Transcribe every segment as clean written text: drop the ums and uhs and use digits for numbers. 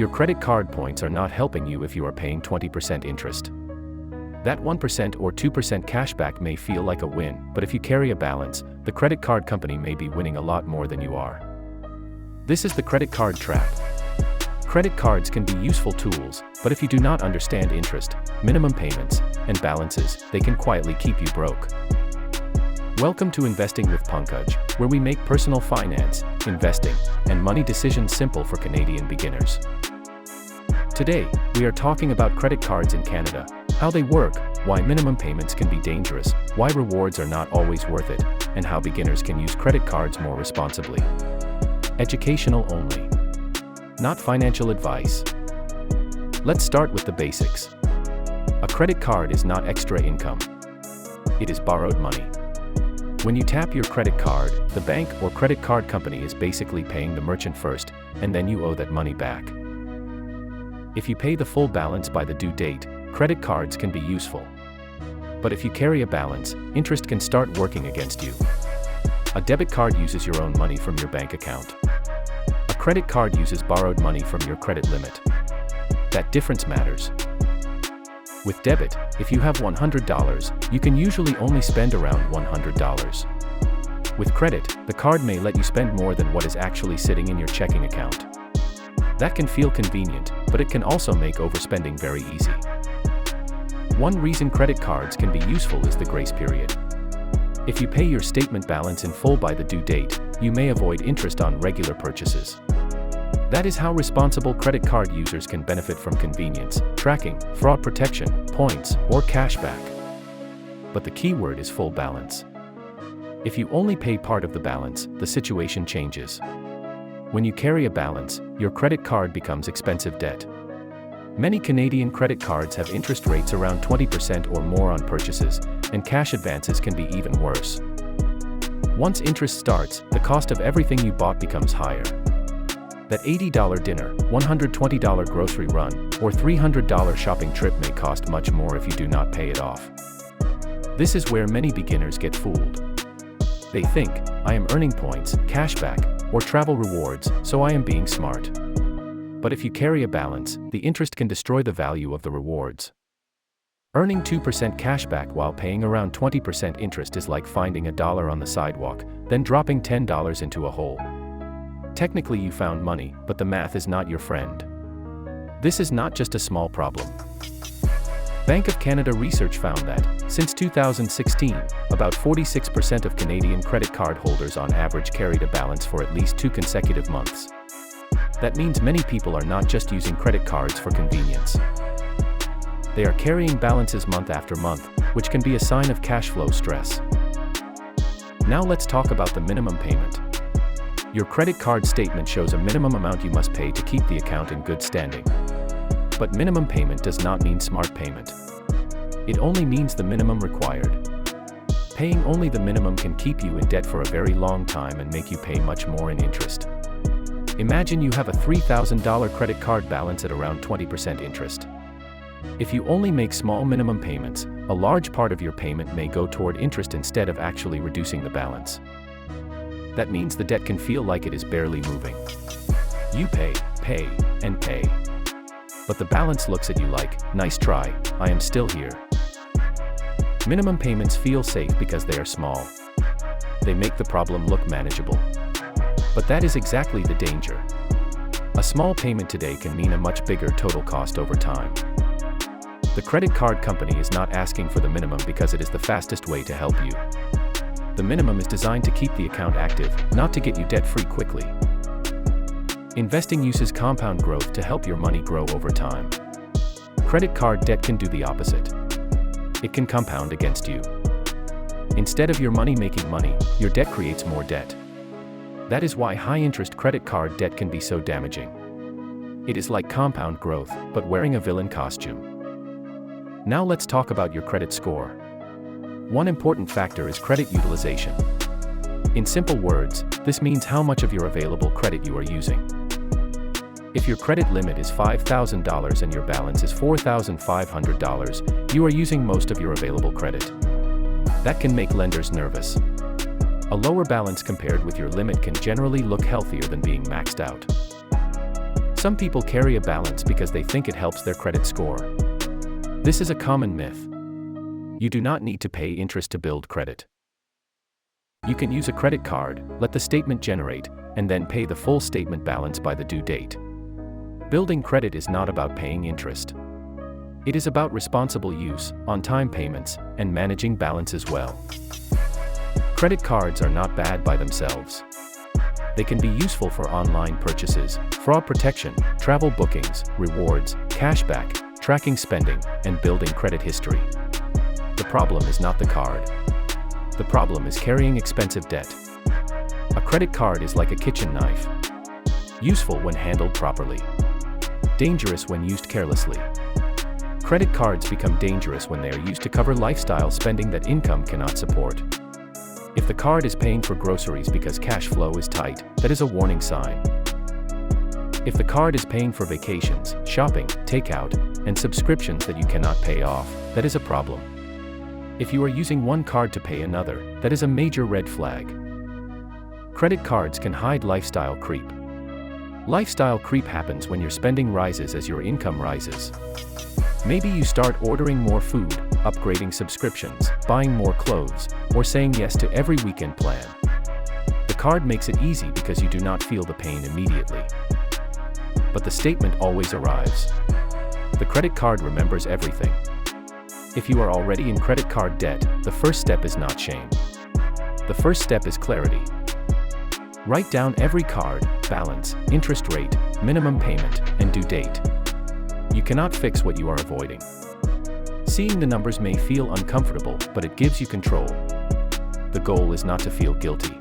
Your credit card points are not helping you if you are paying 20% interest. That 1% or 2% cashback may feel like a win, but if you carry a balance, the credit card company may be winning a lot more than you are. This is the credit card trap. Credit cards can be useful tools, but if you do not understand interest, minimum payments, and balances, they can quietly keep you broke. Welcome to Investing with Pankaj, where we make personal finance, investing, and money decisions simple for Canadian beginners. Today, we are talking about credit cards in Canada, how they work, why minimum payments can be dangerous, why rewards are not always worth it, and how beginners can use credit cards more responsibly. Educational only. Not financial advice. Let's start with the basics. A credit card is not extra income. It is borrowed money. When you tap your credit card, the bank or credit card company is basically paying the merchant first, and then you owe that money back. If you pay the full balance by the due date, credit cards can be useful. But if you carry a balance, interest can start working against you. A debit card uses your own money from your bank account. A credit card uses borrowed money from your credit limit. That difference matters. With debit, if you have $100, you can usually only spend around $100. With credit, the card may let you spend more than what is actually sitting in your checking account. That can feel convenient, but it can also make overspending very easy. One reason credit cards can be useful is the grace period. If you pay your statement balance in full by the due date, you may avoid interest on regular purchases. That is how responsible credit card users can benefit from convenience, tracking, fraud protection, points, or cashback. But the key word is full balance. If you only pay part of the balance, the situation changes. When you carry a balance, your credit card becomes expensive debt. Many Canadian credit cards have interest rates around 20% or more on purchases, and cash advances can be even worse. Once interest starts, the cost of everything you bought becomes higher. That $80 dinner, $120 grocery run, or $300 shopping trip may cost much more if you do not pay it off. This is where many beginners get fooled. They think, I am earning points, cashback, or travel rewards, so I am being smart. But if you carry a balance, the interest can destroy the value of the rewards. Earning 2% cashback while paying around 20% interest is like finding $1 on the sidewalk, then dropping $10 into a hole. Technically you found money, but the math is not your friend. This is not just a small problem. Bank of Canada research found that, since 2016, about 46% of Canadian credit card holders on average carried a balance for at least 2 consecutive months. That means many people are not just using credit cards for convenience. They are carrying balances month after month, which can be a sign of cash flow stress. Now let's talk about the minimum payment. Your credit card statement shows a minimum amount you must pay to keep the account in good standing. But minimum payment does not mean smart payment. It only means the minimum required. Paying only the minimum can keep you in debt for a very long time and make you pay much more in interest. Imagine you have a $3,000 credit card balance at around 20% interest. If you only make small minimum payments, a large part of your payment may go toward interest instead of actually reducing the balance. That means the debt can feel like it is barely moving. You pay, and pay. But the balance looks at you like, nice try, I am still here. Minimum payments feel safe because they are small. They make the problem look manageable. But that is exactly the danger. A small payment today can mean a much bigger total cost over time. The credit card company is not asking for the minimum because it is the fastest way to help you. The minimum is designed to keep the account active, not to get you debt-free quickly. Investing uses compound growth to help your money grow over time. Credit card debt can do the opposite. It can compound against you. Instead of your money making money, your debt creates more debt. That is why high-interest credit card debt can be so damaging. It is like compound growth, but wearing a villain costume. Now let's talk about your credit score. One important factor is credit utilization. In simple words, this means how much of your available credit you are using. If your credit limit is $5,000 and your balance is $4,500, you are using most of your available credit. That can make lenders nervous. A lower balance compared with your limit can generally look healthier than being maxed out. Some people carry a balance because they think it helps their credit score. This is a common myth. You do not need to pay interest to build credit. You can use a credit card, let the statement generate, and then pay the full statement balance by the due date. Building credit is not about paying interest. It is about responsible use, on-time payments, and managing balance as well. Credit cards are not bad by themselves. They can be useful for online purchases, fraud protection, travel bookings, rewards, cashback, tracking spending, and building credit history. The problem is not the card. The problem is carrying expensive debt. A credit card is like a kitchen knife. Useful when handled properly. Dangerous when used carelessly. Credit cards become dangerous when they are used to cover lifestyle spending that income cannot support. If the card is paying for groceries because cash flow is tight, that is a warning sign. If the card is paying for vacations, shopping, takeout, and subscriptions that you cannot pay off, that is a problem. If you are using one card to pay another, that is a major red flag. Credit cards can hide lifestyle creep. Lifestyle creep happens when your spending rises as your income rises. Maybe you start ordering more food, upgrading subscriptions, buying more clothes, or saying yes to every weekend plan. The card makes it easy because you do not feel the pain immediately. But the statement always arrives. The credit card remembers everything. If you are already in credit card debt, the first step is not shame. The first step is clarity. Write down every card, balance, interest rate, minimum payment, and due date. You cannot fix what you are avoiding. Seeing the numbers may feel uncomfortable, but it gives you control. The goal is not to feel guilty.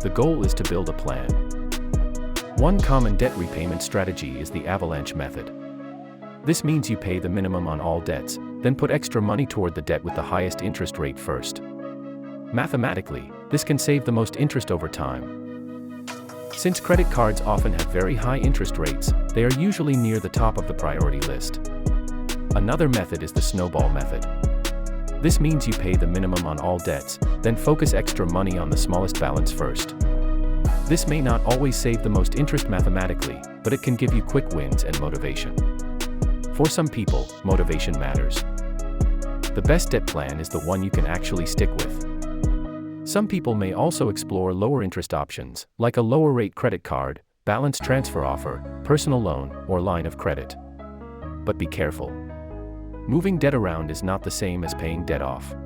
The goal is to build a plan. One common debt repayment strategy is the avalanche method. This means you pay the minimum on all debts, then put extra money toward the debt with the highest interest rate first. Mathematically, this can save the most interest over time. Since credit cards often have very high interest rates, they are usually near the top of the priority list. Another method is the snowball method. This means you pay the minimum on all debts, then focus extra money on the smallest balance first. This may not always save the most interest mathematically, but it can give you quick wins and motivation. For some people, motivation matters. The best debt plan is the one you can actually stick with. Some people may also explore lower interest options, like a lower rate credit card, balance transfer offer, personal loan, or line of credit. But be careful. Moving debt around is not the same as paying debt off.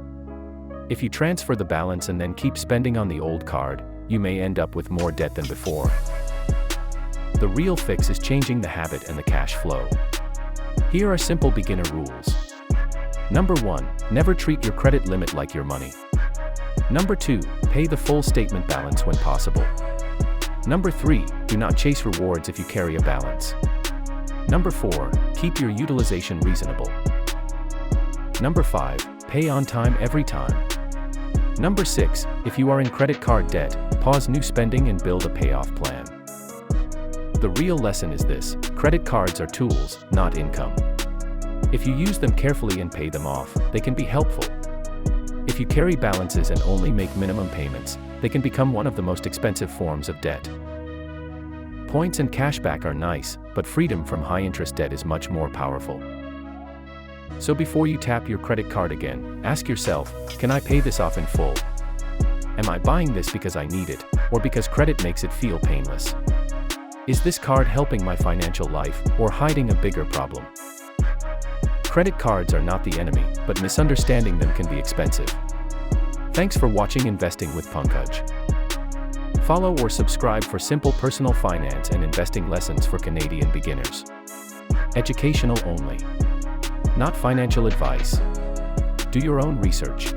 If you transfer the balance and then keep spending on the old card, you may end up with more debt than before. The real fix is changing the habit and the cash flow. Here are simple beginner rules. Number 1, never treat your credit limit like your money. Number 2, pay the full statement balance when possible. Number 3, do not chase rewards if you carry a balance. Number 4, keep your utilization reasonable. Number 5, pay on time every time. Number 6, if you are in credit card debt, pause new spending and build a payoff plan. The real lesson is this: credit cards are tools, not income. If you use them carefully and pay them off, they can be helpful. If you carry balances and only make minimum payments, they can become one of the most expensive forms of debt. Points and cashback are nice, but freedom from high-interest debt is much more powerful. So before you tap your credit card again, ask yourself, can I pay this off in full? Am I buying this because I need it, or because credit makes it feel painless? Is this card helping my financial life, or hiding a bigger problem? Credit cards are not the enemy, but misunderstanding them can be expensive. Thanks for watching Investing with Pankaj. Follow or subscribe for simple personal finance and investing lessons for Canadian beginners. Educational only. Not financial advice. Do your own research.